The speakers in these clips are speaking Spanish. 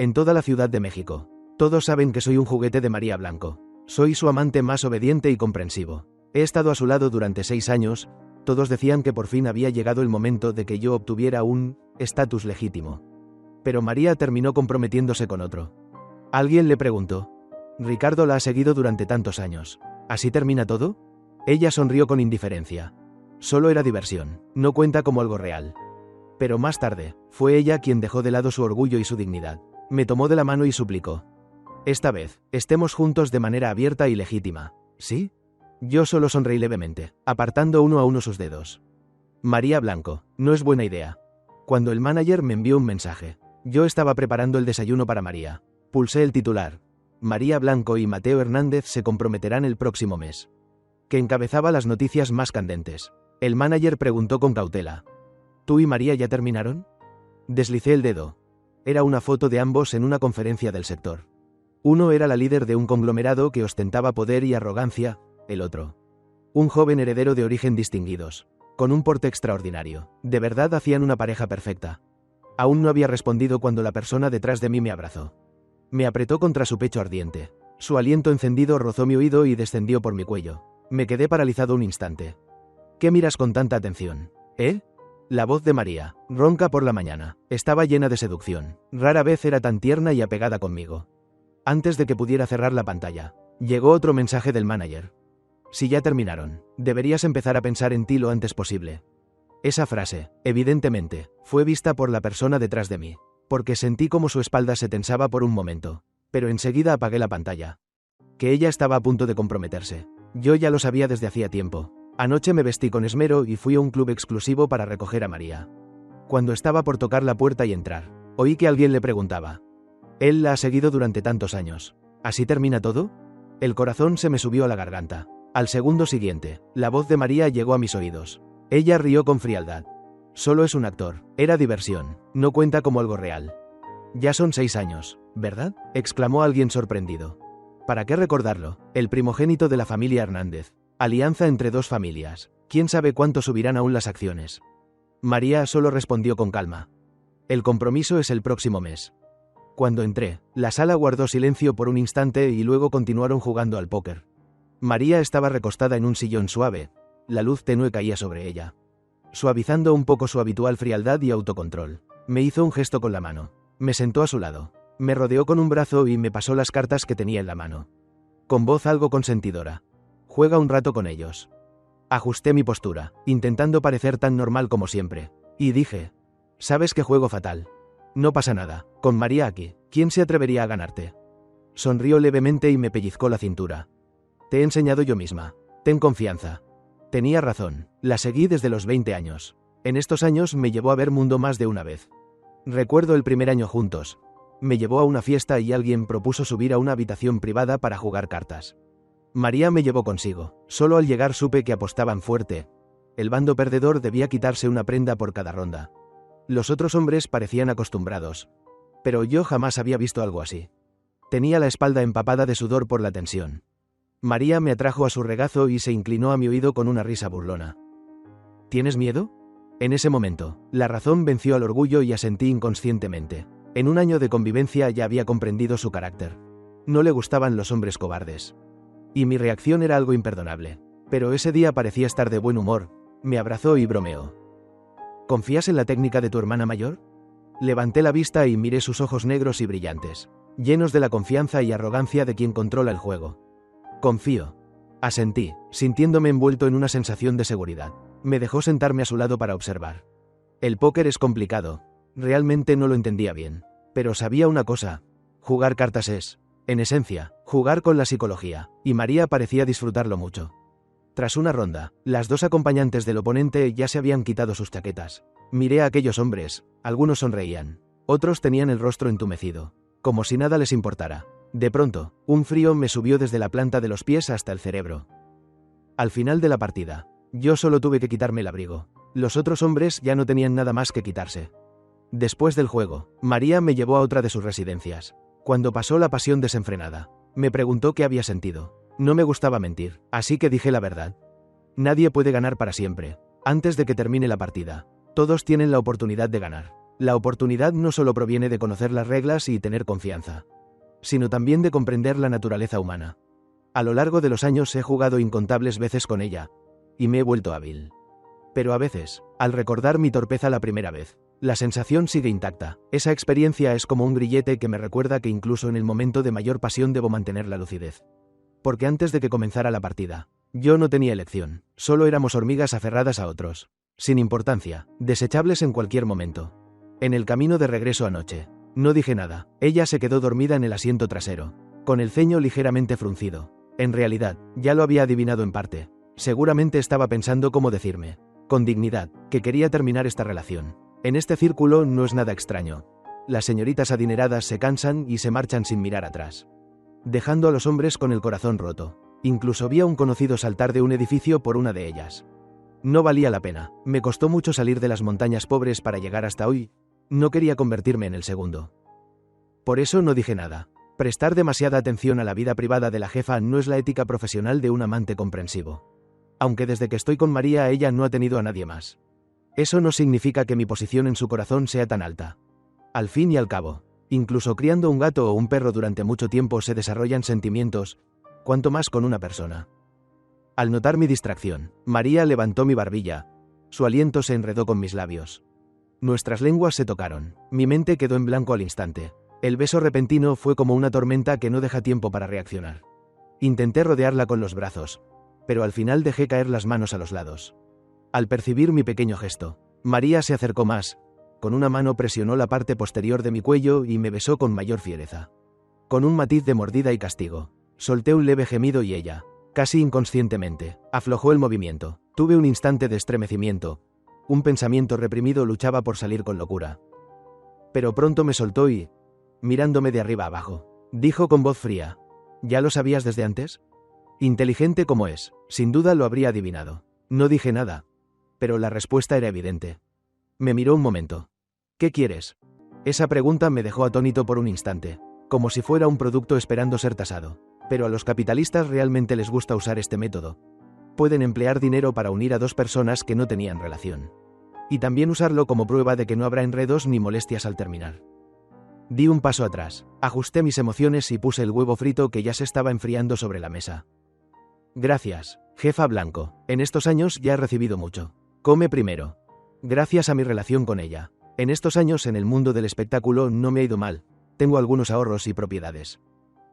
En toda la Ciudad de México. Todos saben que soy un juguete de María Blanco. Soy su amante más obediente y comprensivo. He estado a su lado durante 6 años. Todos decían que por fin había llegado el momento de que yo obtuviera un estatus legítimo. Pero María terminó comprometiéndose con otro. Alguien le preguntó. Ricardo la ha seguido durante tantos años. ¿Así termina todo? Ella sonrió con indiferencia. Solo era diversión, no cuenta como algo real. Pero más tarde, fue ella quien dejó de lado su orgullo y su dignidad. Me tomó de la mano y suplicó. Esta vez, estemos juntos de manera abierta y legítima, ¿sí? Yo solo sonreí levemente, apartando uno a uno sus dedos. María Blanco, no es buena idea. Cuando el manager me envió un mensaje, yo estaba preparando el desayuno para María. Pulsé el titular. María Blanco y Mateo Hernández se comprometerán el próximo mes. Que encabezaba las noticias más candentes. El manager preguntó con cautela. ¿Tú y María ya terminaron? Deslicé el dedo. Era una foto de ambos en una conferencia del sector. Uno era la líder de un conglomerado que ostentaba poder y arrogancia, el otro. Un joven heredero de origen distinguidos, con un porte extraordinario. De verdad hacían una pareja perfecta. Aún no había respondido cuando la persona detrás de mí me abrazó. Me apretó contra su pecho ardiente. Su aliento encendido rozó mi oído y descendió por mi cuello. Me quedé paralizado un instante. ¿Qué miras con tanta atención? ¿Eh? La voz de María, ronca por la mañana, estaba llena de seducción. Rara vez era tan tierna y apegada conmigo. Antes de que pudiera cerrar la pantalla, llegó otro mensaje del manager. Si ya terminaron, deberías empezar a pensar en ti lo antes posible. Esa frase, evidentemente, fue vista por la persona detrás de mí, porque sentí como su espalda se tensaba por un momento, pero enseguida apagué la pantalla. Que ella estaba a punto de comprometerse. Yo ya lo sabía desde hacía tiempo. Anoche me vestí con esmero y fui a un club exclusivo para recoger a María. Cuando estaba por tocar la puerta y entrar, oí que alguien le preguntaba. Él la ha seguido durante tantos años. ¿Así termina todo? El corazón se me subió a la garganta. Al segundo siguiente, la voz de María llegó a mis oídos. Ella rió con frialdad. Solo es un actor, era diversión, no cuenta como algo real. Ya son 6 años, ¿verdad? Exclamó alguien sorprendido. ¿Para qué recordarlo? El primogénito de la familia Hernández. Alianza entre 2 familias. ¿Quién sabe cuánto subirán aún las acciones? María solo respondió con calma. El compromiso es el próximo mes. Cuando entré, la sala guardó silencio por un instante y luego continuaron jugando al póker. María estaba recostada en un sillón suave. La luz tenue caía sobre ella, suavizando un poco su habitual frialdad y autocontrol. Me hizo un gesto con la mano. Me sentó a su lado. Me rodeó con un brazo y me pasó las cartas que tenía en la mano. Con voz algo consentidora. Juega un rato con ellos. Ajusté mi postura, intentando parecer tan normal como siempre. Y dije, sabes que juego fatal. No pasa nada, con María aquí, ¿quién se atrevería a ganarte? Sonrió levemente y me pellizcó la cintura. Te he enseñado yo misma. Ten confianza. Tenía razón, la seguí desde los 20 años. En estos años me llevó a ver mundo más de una vez. Recuerdo el primer año juntos. Me llevó a una fiesta y alguien propuso subir a una habitación privada para jugar cartas. María me llevó consigo. Solo al llegar supe que apostaban fuerte. El bando perdedor debía quitarse una prenda por cada ronda. Los otros hombres parecían acostumbrados. Pero yo jamás había visto algo así. Tenía la espalda empapada de sudor por la tensión. María me atrajo a su regazo y se inclinó a mi oído con una risa burlona. ¿Tienes miedo? En ese momento, la razón venció al orgullo y asentí inconscientemente. En un año de convivencia ya había comprendido su carácter. No le gustaban los hombres cobardes. Y mi reacción era algo imperdonable. Pero ese día parecía estar de buen humor. Me abrazó y bromeó. ¿Confías en la técnica de tu hermana mayor? Levanté la vista y miré sus ojos negros y brillantes, llenos de la confianza y arrogancia de quien controla el juego. Confío. Asentí, sintiéndome envuelto en una sensación de seguridad. Me dejó sentarme a su lado para observar. El póker es complicado. Realmente no lo entendía bien. Pero sabía una cosa. Jugar cartas es, en esencia, jugar con la psicología, y María parecía disfrutarlo mucho. Tras una ronda, las 2 acompañantes del oponente ya se habían quitado sus chaquetas. Miré a aquellos hombres, algunos sonreían, otros tenían el rostro entumecido, como si nada les importara. De pronto, un frío me subió desde la planta de los pies hasta el cerebro. Al final de la partida, yo solo tuve que quitarme el abrigo. Los otros hombres ya no tenían nada más que quitarse. Después del juego, María me llevó a otra de sus residencias. Cuando pasó la pasión desenfrenada, me preguntó qué había sentido. No me gustaba mentir, así que dije la verdad. Nadie puede ganar para siempre. Antes de que termine la partida, todos tienen la oportunidad de ganar. La oportunidad no solo proviene de conocer las reglas y tener confianza, sino también de comprender la naturaleza humana. A lo largo de los años he jugado incontables veces con ella, y me he vuelto hábil. Pero a veces, al recordar mi torpeza la primera vez, la sensación sigue intacta. Esa experiencia es como un grillete que me recuerda que incluso en el momento de mayor pasión debo mantener la lucidez. Porque antes de que comenzara la partida, yo no tenía elección, solo éramos hormigas aferradas a otros, sin importancia, desechables en cualquier momento. En el camino de regreso anoche, no dije nada. Ella se quedó dormida en el asiento trasero, con el ceño ligeramente fruncido. En realidad, ya lo había adivinado en parte. Seguramente estaba pensando cómo decirme, con dignidad, que quería terminar esta relación. En este círculo no es nada extraño. Las señoritas adineradas se cansan y se marchan sin mirar atrás, dejando a los hombres con el corazón roto. Incluso vi a un conocido saltar de un edificio por una de ellas. No valía la pena. Me costó mucho salir de las montañas pobres para llegar hasta hoy. No quería convertirme en el segundo. Por eso no dije nada. Prestar demasiada atención a la vida privada de la jefa no es la ética profesional de un amante comprensivo. Aunque desde que estoy con María ella no ha tenido a nadie más. Eso no significa que mi posición en su corazón sea tan alta. Al fin y al cabo, incluso criando un gato o un perro durante mucho tiempo se desarrollan sentimientos, cuanto más con una persona. Al notar mi distracción, María levantó mi barbilla. Su aliento se enredó con mis labios. Nuestras lenguas se tocaron. Mi mente quedó en blanco al instante. El beso repentino fue como una tormenta que no deja tiempo para reaccionar. Intenté rodearla con los brazos, pero al final dejé caer las manos a los lados. Al percibir mi pequeño gesto, María se acercó más. Con una mano presionó la parte posterior de mi cuello y me besó con mayor fiereza. Con un matiz de mordida y castigo, solté un leve gemido y ella, casi inconscientemente, aflojó el movimiento. Tuve un instante de estremecimiento. Un pensamiento reprimido luchaba por salir con locura. Pero pronto me soltó y, mirándome de arriba abajo, dijo con voz fría: ¿Ya lo sabías desde antes? Inteligente como es, sin duda lo habría adivinado. No dije nada, pero la respuesta era evidente. Me miró un momento. ¿Qué quieres? Esa pregunta me dejó atónito por un instante, como si fuera un producto esperando ser tasado. Pero a los capitalistas realmente les gusta usar este método. Pueden emplear dinero para unir a dos personas que no tenían relación. Y también usarlo como prueba de que no habrá enredos ni molestias al terminar. Di un paso atrás, ajusté mis emociones y puse el huevo frito que ya se estaba enfriando sobre la mesa. Gracias, jefa Blanco. En estos años ya he recibido mucho. Come primero. Gracias a mi relación con ella. En estos años en el mundo del espectáculo no me ha ido mal. Tengo algunos ahorros y propiedades.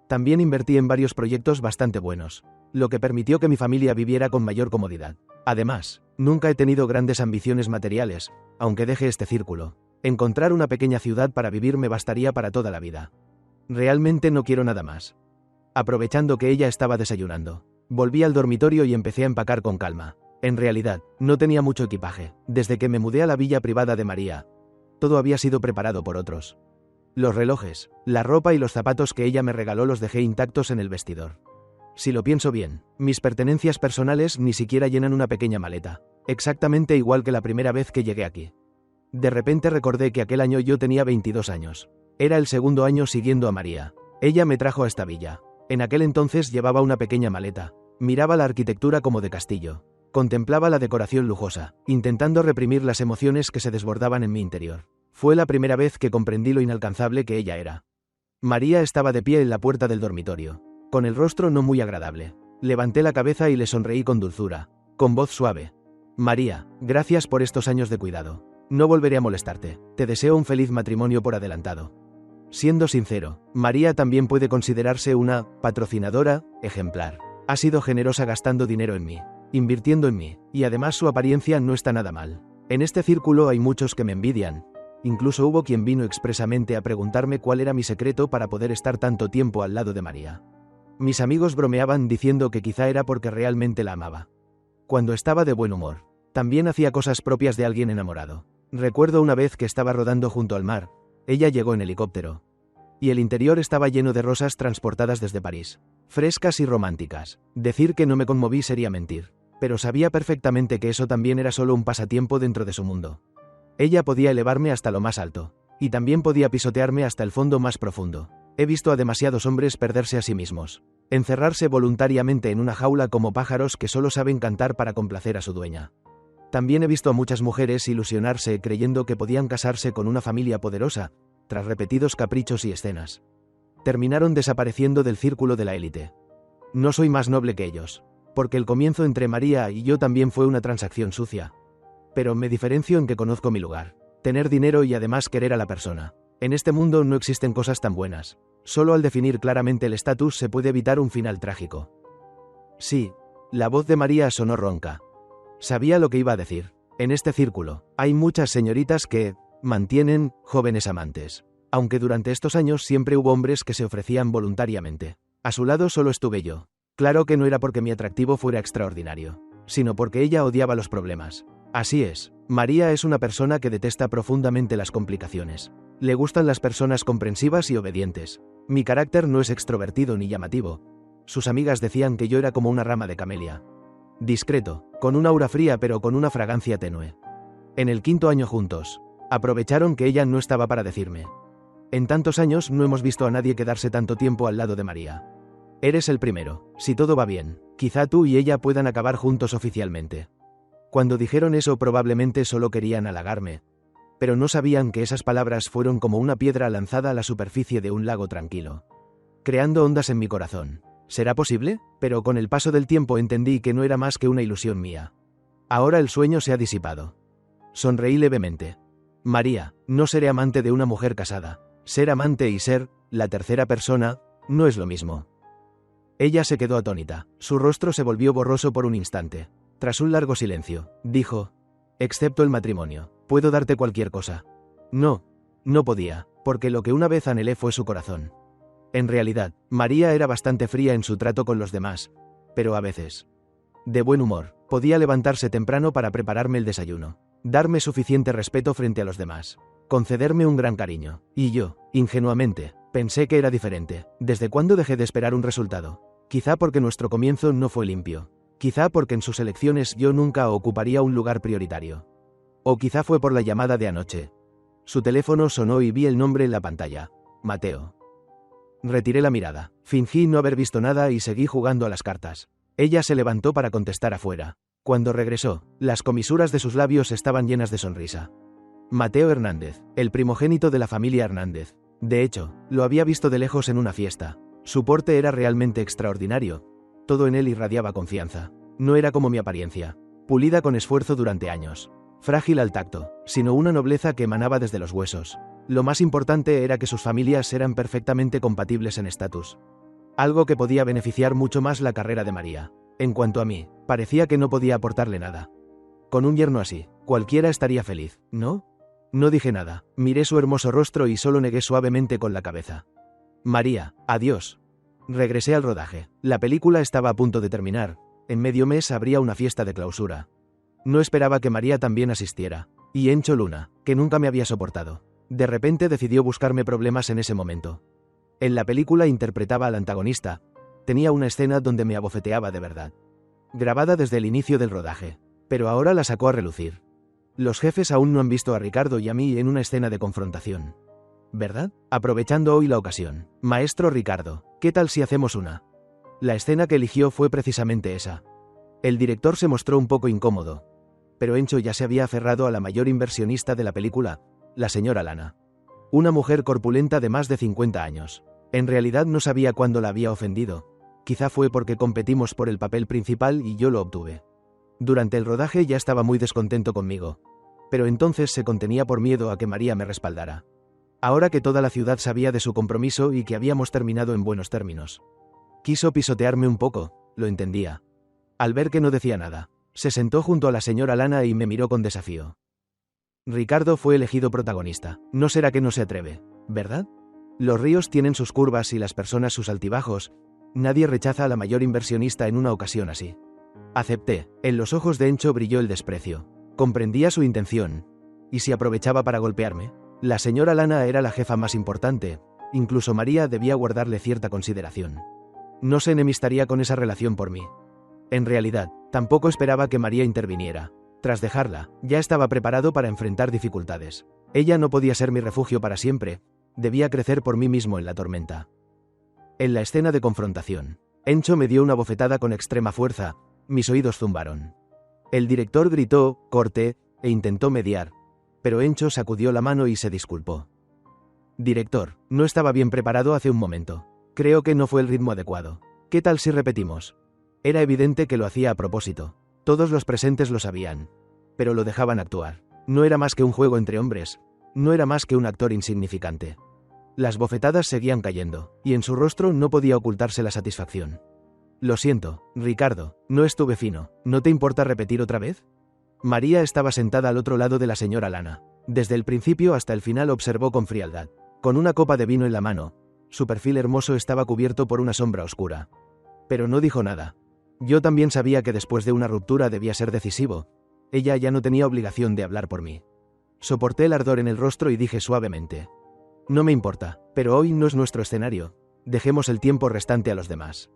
También invertí en varios proyectos bastante buenos, lo que permitió que mi familia viviera con mayor comodidad. Además, nunca he tenido grandes ambiciones materiales, aunque deje este círculo. Encontrar una pequeña ciudad para vivir me bastaría para toda la vida. Realmente no quiero nada más. Aprovechando que ella estaba desayunando, volví al dormitorio y empecé a empacar con calma. En realidad, no tenía mucho equipaje. Desde que me mudé a la villa privada de María, todo había sido preparado por otros. Los relojes, la ropa y los zapatos que ella me regaló los dejé intactos en el vestidor. Si lo pienso bien, mis pertenencias personales ni siquiera llenan una pequeña maleta, exactamente igual que la primera vez que llegué aquí. De repente recordé que aquel año yo tenía 22 años. Era el segundo año siguiendo a María. Ella me trajo a esta villa. En aquel entonces llevaba una pequeña maleta. Miraba la arquitectura como de castillo. Contemplaba la decoración lujosa, intentando reprimir las emociones que se desbordaban en mi interior. Fue la primera vez que comprendí lo inalcanzable que ella era. María estaba de pie en la puerta del dormitorio, con el rostro no muy agradable. Levanté la cabeza y le sonreí con dulzura, con voz suave. María, gracias por estos años de cuidado. No volveré a molestarte. Te deseo un feliz matrimonio por adelantado. Siendo sincero, María también puede considerarse una patrocinadora ejemplar. Ha sido generosa gastando dinero en mí, invirtiendo en mí, y además su apariencia no está nada mal. En este círculo hay muchos que me envidian. Incluso hubo quien vino expresamente a preguntarme cuál era mi secreto para poder estar tanto tiempo al lado de María. Mis amigos bromeaban diciendo que quizá era porque realmente la amaba. Cuando estaba de buen humor, también hacía cosas propias de alguien enamorado. Recuerdo una vez que estaba rodando junto al mar. Ella llegó en helicóptero. Y el interior estaba lleno de rosas transportadas desde París, frescas y románticas. Decir que no me conmoví sería mentir, pero sabía perfectamente que eso también era solo un pasatiempo dentro de su mundo. Ella podía elevarme hasta lo más alto, y también podía pisotearme hasta el fondo más profundo. He visto a demasiados hombres perderse a sí mismos, encerrarse voluntariamente en una jaula como pájaros que solo saben cantar para complacer a su dueña. También he visto a muchas mujeres ilusionarse creyendo que podían casarse con una familia poderosa, tras repetidos caprichos y escenas. Terminaron desapareciendo del círculo de la élite. No soy más noble que ellos, porque el comienzo entre María y yo también fue una transacción sucia. Pero me diferencio en que conozco mi lugar. Tener dinero y además querer a la persona. En este mundo no existen cosas tan buenas. Solo al definir claramente el estatus se puede evitar un final trágico. Sí, la voz de María sonó ronca. Sabía lo que iba a decir. En este círculo, hay muchas señoritas que mantienen jóvenes amantes. Aunque durante estos años siempre hubo hombres que se ofrecían voluntariamente. A su lado solo estuve yo. Claro que no era porque mi atractivo fuera extraordinario, sino porque ella odiaba los problemas. Así es, María es una persona que detesta profundamente las complicaciones. Le gustan las personas comprensivas y obedientes. Mi carácter no es extrovertido ni llamativo. Sus amigas decían que yo era como una rama de camelia. Discreto, con una aura fría pero con una fragancia tenue. En el 5.º año juntos, aprovecharon que ella no estaba para decirme: en tantos años no hemos visto a nadie quedarse tanto tiempo al lado de María. Eres el primero, si todo va bien, quizá tú y ella puedan acabar juntos oficialmente. Cuando dijeron eso probablemente solo querían halagarme, pero no sabían que esas palabras fueron como una piedra lanzada a la superficie de un lago tranquilo, creando ondas en mi corazón. ¿Será posible? Pero con el paso del tiempo entendí que no era más que una ilusión mía. Ahora el sueño se ha disipado. Sonreí levemente. María, no seré amante de una mujer casada. Ser amante y ser la tercera persona no es lo mismo. Ella se quedó atónita. Su rostro se volvió borroso por un instante. Tras un largo silencio, dijo: excepto el matrimonio, puedo darte cualquier cosa. No podía, porque lo que una vez anhelé fue su corazón. En realidad, María era bastante fría en su trato con los demás, pero a veces, de buen humor, podía levantarse temprano para prepararme el desayuno, darme suficiente respeto frente a los demás, concederme un gran cariño, y yo, ingenuamente, pensé que era diferente. ¿Desde cuándo dejé de esperar un resultado? Quizá porque nuestro comienzo no fue limpio. Quizá porque en sus elecciones yo nunca ocuparía un lugar prioritario. O quizá fue por la llamada de anoche. Su teléfono sonó y vi el nombre en la pantalla: Mateo. Retiré la mirada, fingí no haber visto nada y seguí jugando a las cartas. Ella se levantó para contestar afuera. Cuando regresó, las comisuras de sus labios estaban llenas de sonrisa. Mateo Hernández, el primogénito de la familia Hernández. De hecho, lo había visto de lejos en una fiesta. Su porte era realmente extraordinario. Todo en él irradiaba confianza. No era como mi apariencia, pulida con esfuerzo durante años, frágil al tacto, sino una nobleza que emanaba desde los huesos. Lo más importante era que sus familias eran perfectamente compatibles en estatus. Algo que podía beneficiar mucho más la carrera de María. En cuanto a mí, parecía que no podía aportarle nada. Con un yerno así, cualquiera estaría feliz, ¿no? No dije nada, miré su hermoso rostro y solo negué suavemente con la cabeza. María, adiós. Regresé al rodaje. La película estaba a punto de terminar. En medio mes habría una fiesta de clausura. No esperaba que María también asistiera. Y Encho Luna, que nunca me había soportado, de repente decidió buscarme problemas en ese momento. En la película interpretaba al antagonista. Tenía una escena donde me abofeteaba de verdad, grabada desde el inicio del rodaje, pero ahora la sacó a relucir. Los jefes aún no han visto a Ricardo y a mí en una escena de confrontación, ¿verdad? Aprovechando hoy la ocasión. Maestro Ricardo, ¿qué tal si hacemos una? La escena que eligió fue precisamente esa. El director se mostró un poco incómodo, pero Encho ya se había aferrado a la mayor inversionista de la película, la señora Lana. Una mujer corpulenta de más de 50 años. En realidad no sabía cuándo la había ofendido. Quizá fue porque competimos por el papel principal y yo lo obtuve. Durante el rodaje ya estaba muy descontento conmigo, pero entonces se contenía por miedo a que María me respaldara. Ahora que toda la ciudad sabía de su compromiso y que habíamos terminado en buenos términos, quiso pisotearme un poco, lo entendía. Al ver que no decía nada, se sentó junto a la señora Lana y me miró con desafío. Ricardo fue elegido protagonista. No será que no se atreve, ¿verdad? Los ríos tienen sus curvas y las personas sus altibajos. Nadie rechaza a la mayor inversionista en una ocasión así. Acepté. En los ojos de Encho brilló el desprecio. Comprendía su intención. ¿Y si aprovechaba para golpearme? La señora Lana era la jefa más importante. Incluso María debía guardarle cierta consideración. No se enemistaría con esa relación por mí. En realidad, tampoco esperaba que María interviniera. Tras dejarla, ya estaba preparado para enfrentar dificultades. Ella no podía ser mi refugio para siempre. Debía crecer por mí mismo en la tormenta. En la escena de confrontación, Encho me dio una bofetada con extrema fuerza. Mis oídos zumbaron. El director gritó, corte, e intentó mediar, pero Encho sacudió la mano y se disculpó. Director, no estaba bien preparado hace un momento. Creo que no fue el ritmo adecuado. ¿Qué tal si repetimos? Era evidente que lo hacía a propósito. Todos los presentes lo sabían. Pero lo dejaban actuar. No era más que un juego entre hombres. No era más que un actor insignificante. Las bofetadas seguían cayendo, y en su rostro no podía ocultarse la satisfacción. Lo siento, Ricardo, no estuve fino. ¿No te importa repetir otra vez? María estaba sentada al otro lado de la señora Lana. Desde el principio hasta el final observó con frialdad. Con una copa de vino en la mano, su perfil hermoso estaba cubierto por una sombra oscura. Pero no dijo nada. Yo también sabía que después de una ruptura debía ser decisivo. Ella ya no tenía obligación de hablar por mí. Soporté el ardor en el rostro y dije suavemente: no me importa, pero hoy no es nuestro escenario. Dejemos el tiempo restante a los demás.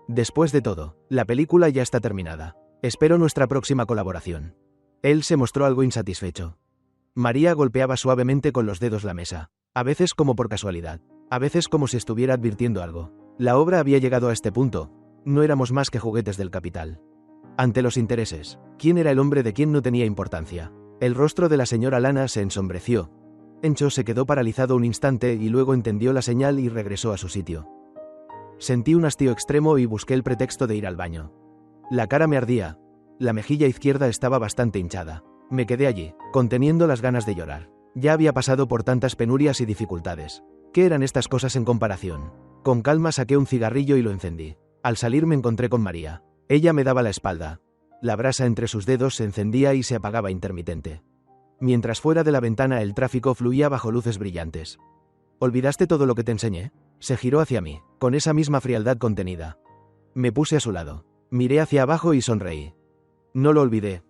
Después de todo, la película ya está terminada. Espero nuestra próxima colaboración. Él se mostró algo insatisfecho. María golpeaba suavemente con los dedos la mesa, a veces como por casualidad, a veces como si estuviera advirtiendo algo. La obra había llegado a este punto. No éramos más que juguetes del capital. Ante los intereses, ¿quién era el hombre de quien no tenía importancia? El rostro de la señora Lana se ensombreció. Encho se quedó paralizado un instante y luego entendió la señal y regresó a su sitio. Sentí un hastío extremo y busqué el pretexto de ir al baño. La cara me ardía. La mejilla izquierda estaba bastante hinchada. Me quedé allí, conteniendo las ganas de llorar. Ya había pasado por tantas penurias y dificultades. ¿Qué eran estas cosas en comparación? Con calma saqué un cigarrillo y lo encendí. Al salir me encontré con María. Ella me daba la espalda. La brasa entre sus dedos se encendía y se apagaba intermitente. Mientras fuera de la ventana el tráfico fluía bajo luces brillantes. ¿Olvidaste todo lo que te enseñé? Se giró hacia mí, con esa misma frialdad contenida. Me puse a su lado. Miré hacia abajo y sonreí. No lo olvidé.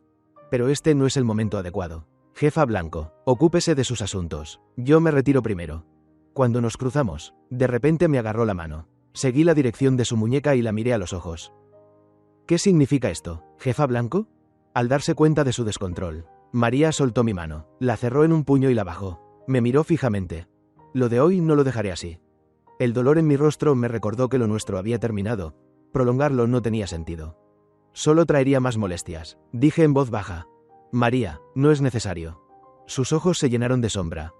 Pero este no es el momento adecuado. Jefa Blanco, ocúpese de sus asuntos. Yo me retiro primero. Cuando nos cruzamos, de repente me agarró la mano. Seguí la dirección de su muñeca y la miré a los ojos. ¿Qué significa esto, jefa Blanco? Al darse cuenta de su descontrol, María soltó mi mano, la cerró en un puño y la bajó. Me miró fijamente. Lo de hoy no lo dejaré así. El dolor en mi rostro me recordó que lo nuestro había terminado. Prolongarlo no tenía sentido. Solo traería más molestias. Dije en voz baja: María, no es necesario. Sus ojos se llenaron de sombra.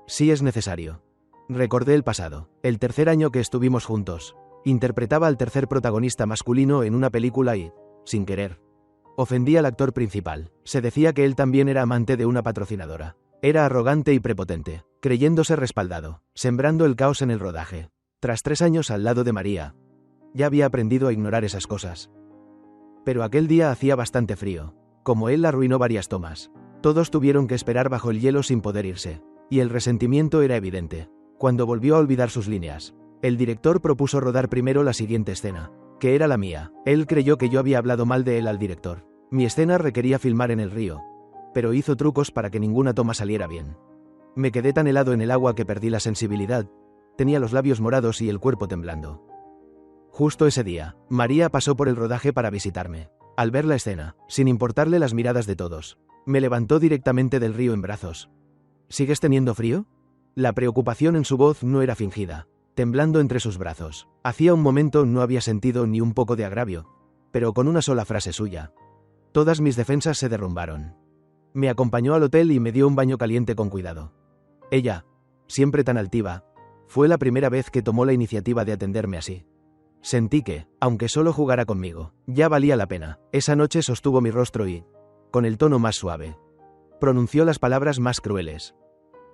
Sí es necesario. Recordé el pasado, el tercer año que estuvimos juntos. Interpretaba al tercer protagonista masculino en una película y, sin querer, ofendí al actor principal. Se decía que él también era amante de una patrocinadora. Era arrogante y prepotente, creyéndose respaldado, sembrando el caos en el rodaje. Tras 3 años al lado de María, ya había aprendido a ignorar esas cosas. Pero aquel día hacía bastante frío. Como él arruinó varias tomas, todos tuvieron que esperar bajo el hielo sin poder irse. Y el resentimiento era evidente. Cuando volvió a olvidar sus líneas, el director propuso rodar primero la siguiente escena, que era la mía. Él creyó que yo había hablado mal de él al director. Mi escena requería filmar en el río, pero hizo trucos para que ninguna toma saliera bien. Me quedé tan helado en el agua que perdí la sensibilidad. Tenía los labios morados y el cuerpo temblando. Justo ese día, María pasó por el rodaje para visitarme. Al ver la escena, sin importarle las miradas de todos, me levantó directamente del río en brazos. ¿Sigues teniendo frío? La preocupación en su voz no era fingida, temblando entre sus brazos. Hacía un momento no había sentido ni un poco de agravio, pero con una sola frase suya, todas mis defensas se derrumbaron. Me acompañó al hotel y me dio un baño caliente con cuidado. Ella, siempre tan altiva, fue la primera vez que tomó la iniciativa de atenderme así. Sentí que, aunque solo jugara conmigo, ya valía la pena. Esa noche sostuvo mi rostro y, con el tono más suave, pronunció las palabras más crueles.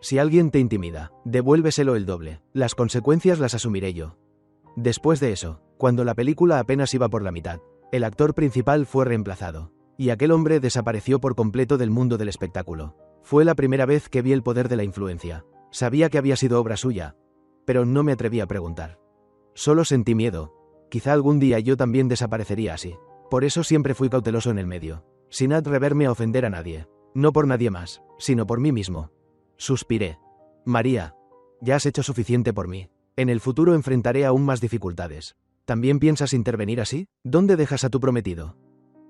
Si alguien te intimida, devuélveselo el doble. Las consecuencias las asumiré yo. Después de eso, cuando la película apenas iba por la mitad, el actor principal fue reemplazado, y aquel hombre desapareció por completo del mundo del espectáculo. Fue la primera vez que vi el poder de la influencia. Sabía que había sido obra suya, pero no me atreví a preguntar. Solo sentí miedo. Quizá algún día yo también desaparecería así. Por eso siempre fui cauteloso en el medio, sin atreverme a ofender a nadie. No por nadie más, sino por mí mismo. Suspiré. María, ya has hecho suficiente por mí. En el futuro enfrentaré aún más dificultades. ¿También piensas intervenir así? ¿Dónde dejas a tu prometido?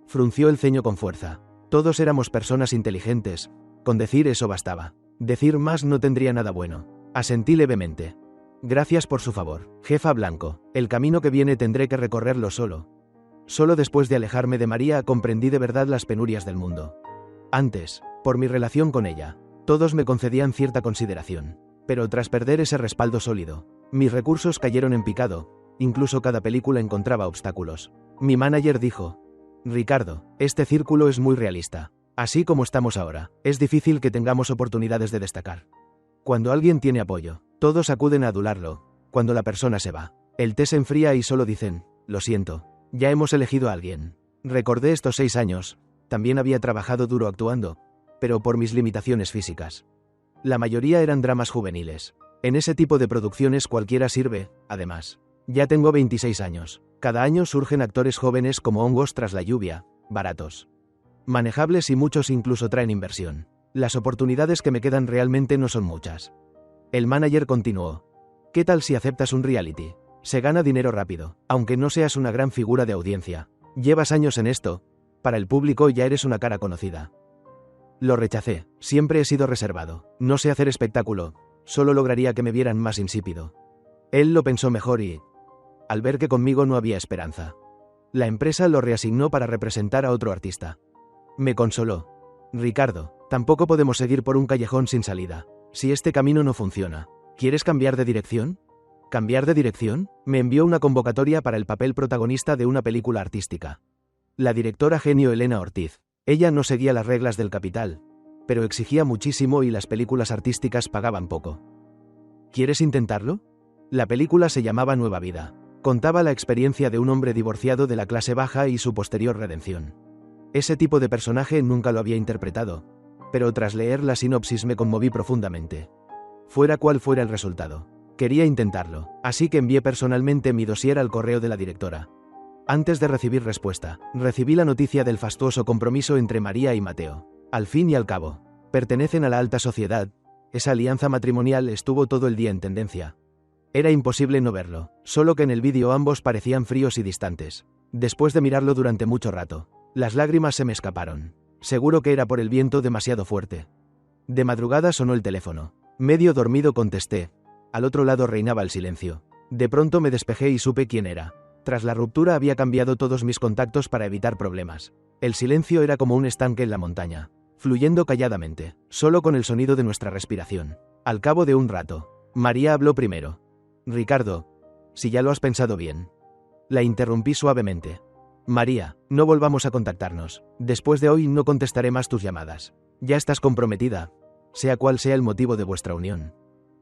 Frunció el ceño con fuerza. Todos éramos personas inteligentes. Con decir eso bastaba. Decir más no tendría nada bueno. Asentí levemente. Gracias por su favor, jefa Blanco. El camino que viene tendré que recorrerlo solo. Solo después de alejarme de María comprendí de verdad las penurias del mundo. Antes, por mi relación con ella, todos me concedían cierta consideración. Pero tras perder ese respaldo sólido, mis recursos cayeron en picado, incluso cada película encontraba obstáculos. Mi manager dijo: Ricardo, este círculo es muy realista. Así como estamos ahora, es difícil que tengamos oportunidades de destacar. Cuando alguien tiene apoyo, todos acuden a adularlo. Cuando la persona se va, el té se enfría y solo dicen: lo siento, ya hemos elegido a alguien. Recordé estos 6 años. También había trabajado duro actuando, pero por mis limitaciones físicas. La mayoría eran dramas juveniles. En ese tipo de producciones cualquiera sirve, además. Ya tengo 26 años. Cada año surgen actores jóvenes como hongos tras la lluvia, baratos, manejables y muchos incluso traen inversión. Las oportunidades que me quedan realmente no son muchas. El manager continuó: ¿qué tal si aceptas un reality? Se gana dinero rápido, aunque no seas una gran figura de audiencia. Llevas años en esto. Para el público ya eres una cara conocida. Lo rechacé. Siempre he sido reservado. No sé hacer espectáculo. Solo lograría que me vieran más insípido. Él lo pensó mejor y, al ver que conmigo no había esperanza, la empresa lo reasignó para representar a otro artista. Me consoló: Ricardo, tampoco podemos seguir por un callejón sin salida. Si este camino no funciona, ¿quieres cambiar de dirección? ¿Cambiar de dirección? Me envió una convocatoria para el papel protagonista de una película artística. La directora genio Elena Ortiz. Ella no seguía las reglas del capital, pero exigía muchísimo y las películas artísticas pagaban poco. ¿Quieres intentarlo? La película se llamaba Nueva Vida. Contaba la experiencia de un hombre divorciado de la clase baja y su posterior redención. Ese tipo de personaje nunca lo había interpretado, pero tras leer la sinopsis me conmoví profundamente. Fuera cual fuera el resultado, quería intentarlo, así que envié personalmente mi dossier al correo de la directora. Antes de recibir respuesta, recibí la noticia del fastuoso compromiso entre María y Mateo. Al fin y al cabo, pertenecen a la alta sociedad. Esa alianza matrimonial estuvo todo el día en tendencia. Era imposible no verlo, solo que en el vídeo ambos parecían fríos y distantes. Después de mirarlo durante mucho rato, las lágrimas se me escaparon. Seguro que era por el viento demasiado fuerte. De madrugada sonó el teléfono. Medio dormido contesté. Al otro lado reinaba el silencio. De pronto me despejé y supe quién era. Tras la ruptura había cambiado todos mis contactos para evitar problemas. El silencio era como un estanque en la montaña, fluyendo calladamente, solo con el sonido de nuestra respiración. Al cabo de un rato, María habló primero. Ricardo, si ya lo has pensado bien. La interrumpí suavemente. María, no volvamos a contactarnos. Después de hoy no contestaré más tus llamadas. Ya estás comprometida, sea cual sea el motivo de vuestra unión.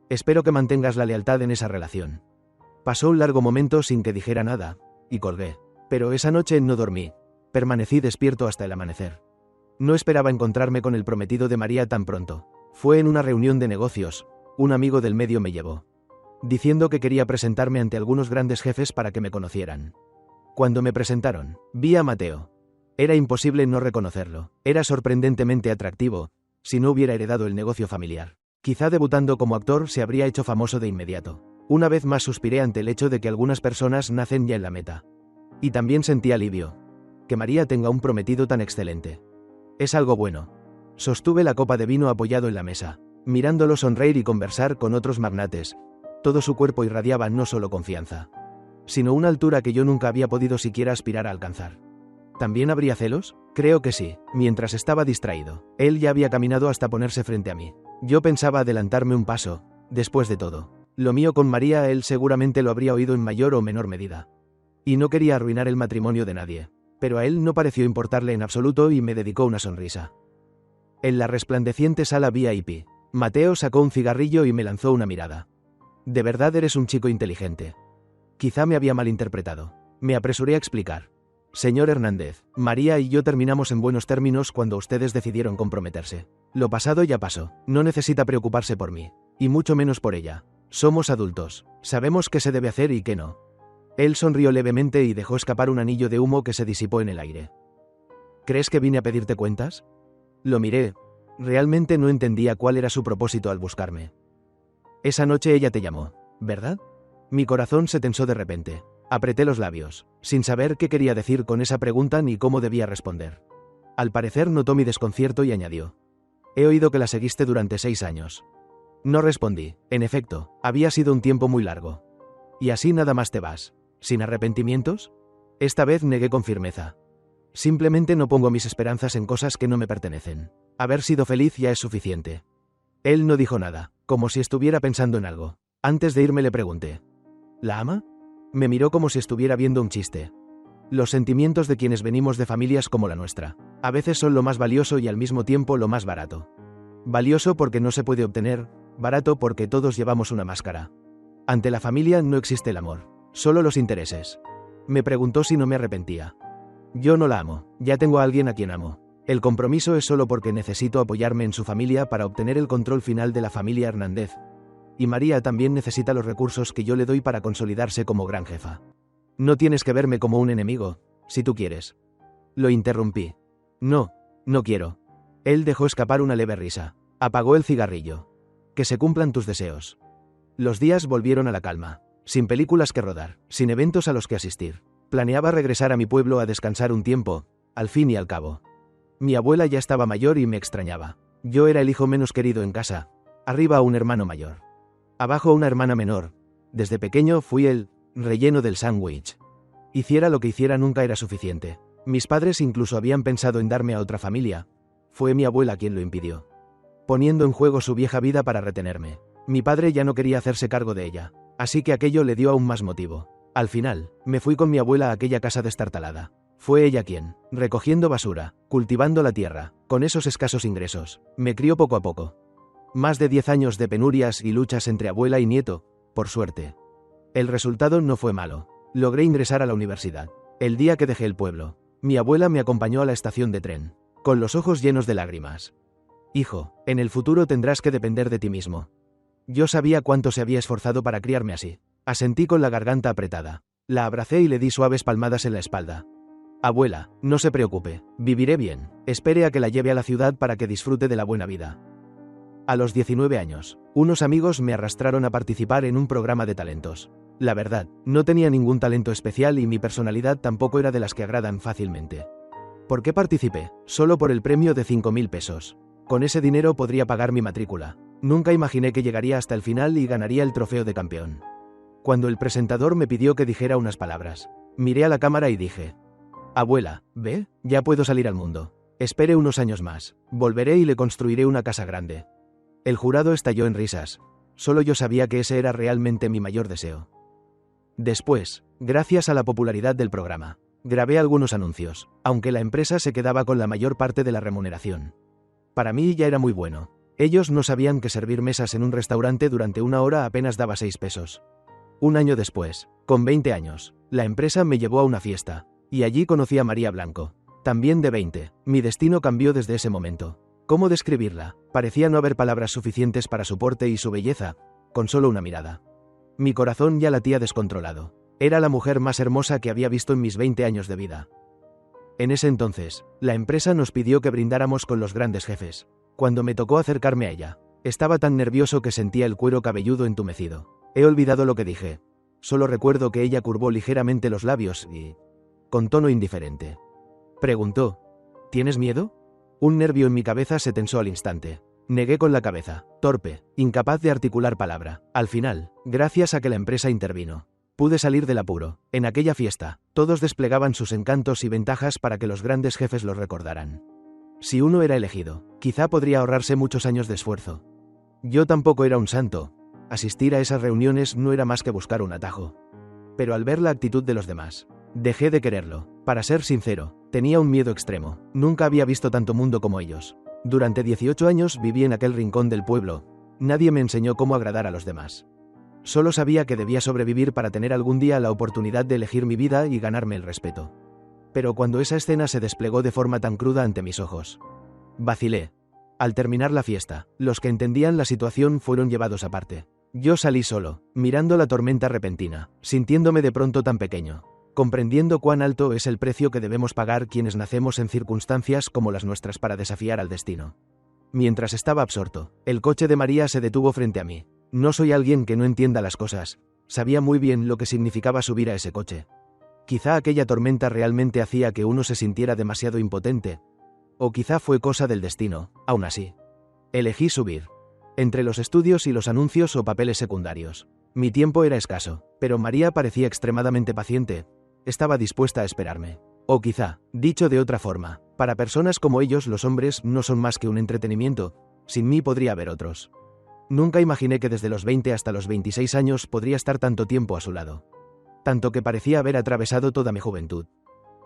Espero que mantengas la lealtad en esa relación. Pasó un largo momento sin que dijera nada, y colgué. Pero esa noche no dormí. Permanecí despierto hasta el amanecer. No esperaba encontrarme con el prometido de María tan pronto. Fue en una reunión de negocios. Un amigo del medio me llevó, diciendo que quería presentarme ante algunos grandes jefes para que me conocieran. Cuando me presentaron, vi a Mateo. Era imposible no reconocerlo. Era sorprendentemente atractivo, si no hubiera heredado el negocio familiar. Quizá debutando como actor se habría hecho famoso de inmediato. Una vez más suspiré ante el hecho de que algunas personas nacen ya en la meta. Y también sentí alivio. Que María tenga un prometido tan excelente. Es algo bueno. Sostuve la copa de vino apoyado en la mesa, mirándolo sonreír y conversar con otros magnates. Todo su cuerpo irradiaba no solo confianza, sino una altura que yo nunca había podido siquiera aspirar a alcanzar. ¿También habría celos? Creo que sí. Mientras estaba distraído, él ya había caminado hasta ponerse frente a mí. Yo pensaba adelantarme un paso. Después de todo, lo mío con María él seguramente lo habría oído en mayor o menor medida. Y no quería arruinar el matrimonio de nadie. Pero a él no pareció importarle en absoluto y me dedicó una sonrisa. En la resplandeciente sala VIP, Mateo sacó un cigarrillo y me lanzó una mirada. De verdad eres un chico inteligente. Quizá me había malinterpretado. Me apresuré a explicar. Señor Hernández, María y yo terminamos en buenos términos cuando ustedes decidieron comprometerse. Lo pasado ya pasó. No necesita preocuparse por mí. Y mucho menos por ella. Somos adultos. Sabemos qué se debe hacer y qué no. Él sonrió levemente y dejó escapar un anillo de humo que se disipó en el aire. ¿Crees que vine a pedirte cuentas? Lo miré. Realmente no entendía cuál era su propósito al buscarme. Esa noche ella te llamó, ¿verdad? Mi corazón se tensó de repente. Apreté los labios, sin saber qué quería decir con esa pregunta ni cómo debía responder. Al parecer notó mi desconcierto y añadió. He oído que la seguiste durante 6 años. No respondí. En efecto, había sido un tiempo muy largo. ¿Y así nada más te vas? ¿Sin arrepentimientos? Esta vez negué con firmeza. Simplemente no pongo mis esperanzas en cosas que no me pertenecen. Haber sido feliz ya es suficiente. Él no dijo nada, como si estuviera pensando en algo. Antes de irme le pregunté: ¿la ama? Me miró como si estuviera viendo un chiste. Los sentimientos de quienes venimos de familias como la nuestra, a veces son lo más valioso y al mismo tiempo lo más barato. Valioso porque no se puede obtener, barato porque todos llevamos una máscara. Ante la familia no existe el amor, solo los intereses. Me preguntó si no me arrepentía. Yo no la amo, ya tengo a alguien a quien amo. El compromiso es solo porque necesito apoyarme en su familia para obtener el control final de la familia Hernández. Y María también necesita los recursos que yo le doy para consolidarse como gran jefa. No tienes que verme como un enemigo, si tú quieres. Lo interrumpí. No, no quiero. Él dejó escapar una leve risa. Apagó el cigarrillo. Que se cumplan tus deseos. Los días volvieron a la calma. Sin películas que rodar, sin eventos a los que asistir. Planeaba regresar a mi pueblo a descansar un tiempo, al fin y al cabo. Mi abuela ya estaba mayor y me extrañaba. Yo era el hijo menos querido en casa. Arriba un hermano mayor. Abajo una hermana menor. Desde pequeño fui el relleno del sándwich. Hiciera lo que hiciera nunca era suficiente. Mis padres incluso habían pensado en darme a otra familia. Fue mi abuela quien lo impidió, poniendo en juego su vieja vida para retenerme. Mi padre ya no quería hacerse cargo de ella, así que aquello le dio aún más motivo. Al final, me fui con mi abuela a aquella casa destartalada. Fue ella quien, recogiendo basura, cultivando la tierra, con esos escasos ingresos, me crió poco a poco. Más de 10 años de penurias y luchas entre abuela y nieto, por suerte. El resultado no fue malo. Logré ingresar a la universidad. El día que dejé el pueblo, mi abuela me acompañó a la estación de tren, con los ojos llenos de lágrimas. Hijo, en el futuro tendrás que depender de ti mismo. Yo sabía cuánto se había esforzado para criarme así. Asentí con la garganta apretada. La abracé y le di suaves palmadas en la espalda. Abuela, no se preocupe, viviré bien. Espere a que la lleve a la ciudad para que disfrute de la buena vida. A los 19 años, unos amigos me arrastraron a participar en un programa de talentos. La verdad, no tenía ningún talento especial y mi personalidad tampoco era de las que agradan fácilmente. ¿Por qué participé? Solo por el premio de 5.000 pesos. Con ese dinero podría pagar mi matrícula. Nunca imaginé que llegaría hasta el final y ganaría el trofeo de campeón. Cuando el presentador me pidió que dijera unas palabras, miré a la cámara y dije: Abuela, ¿ve? Ya puedo salir al mundo. Espere unos años más. Volveré y le construiré una casa grande. El jurado estalló en risas. Solo yo sabía que ese era realmente mi mayor deseo. Después, gracias a la popularidad del programa, grabé algunos anuncios, aunque la empresa se quedaba con la mayor parte de la remuneración. Para mí ya era muy bueno. Ellos no sabían que servir mesas en un restaurante durante una hora apenas daba 6 pesos. Un año después, con 20 años, la empresa me llevó a una fiesta, y allí conocí a María Blanco. También de 20, mi destino cambió desde ese momento. ¿Cómo describirla? Parecía no haber palabras suficientes para su porte y su belleza, con solo una mirada. Mi corazón ya latía descontrolado. Era la mujer más hermosa que había visto en mis 20 años de vida. En ese entonces, la empresa nos pidió que brindáramos con los grandes jefes. Cuando me tocó acercarme a ella, estaba tan nervioso que sentía el cuero cabelludo entumecido. He olvidado lo que dije. Solo recuerdo que ella curvó ligeramente los labios y, con tono indiferente, preguntó: ¿Tienes miedo? Un nervio en mi cabeza se tensó al instante. Negué con la cabeza, torpe, incapaz de articular palabra. Al final, gracias a que la empresa intervino, pude salir del apuro. En aquella fiesta, todos desplegaban sus encantos y ventajas para que los grandes jefes los recordaran. Si uno era elegido, quizá podría ahorrarse muchos años de esfuerzo. Yo tampoco era un santo. Asistir a esas reuniones no era más que buscar un atajo. Pero al ver la actitud de los demás, dejé de quererlo. Para ser sincero, tenía un miedo extremo. Nunca había visto tanto mundo como ellos. Durante 18 años viví en aquel rincón del pueblo. Nadie me enseñó cómo agradar a los demás. Solo sabía que debía sobrevivir para tener algún día la oportunidad de elegir mi vida y ganarme el respeto. Pero cuando esa escena se desplegó de forma tan cruda ante mis ojos, vacilé. Al terminar la fiesta, los que entendían la situación fueron llevados aparte. Yo salí solo, mirando la tormenta repentina, sintiéndome de pronto tan pequeño, comprendiendo cuán alto es el precio que debemos pagar quienes nacemos en circunstancias como las nuestras para desafiar al destino. Mientras estaba absorto, el coche de María se detuvo frente a mí. No soy alguien que no entienda las cosas. Sabía muy bien lo que significaba subir a ese coche. Quizá aquella tormenta realmente hacía que uno se sintiera demasiado impotente. O quizá fue cosa del destino. Aún así, elegí subir. Entre los estudios y los anuncios o papeles secundarios. Mi tiempo era escaso, pero María parecía extremadamente paciente. estaba dispuesta a esperarme. O quizá, dicho de otra forma, para personas como ellos los hombres no son más que un entretenimiento, sin mí podría haber otros. Nunca imaginé que desde los 20 hasta los 26 años podría estar tanto tiempo a su lado. Tanto que parecía haber atravesado toda mi juventud.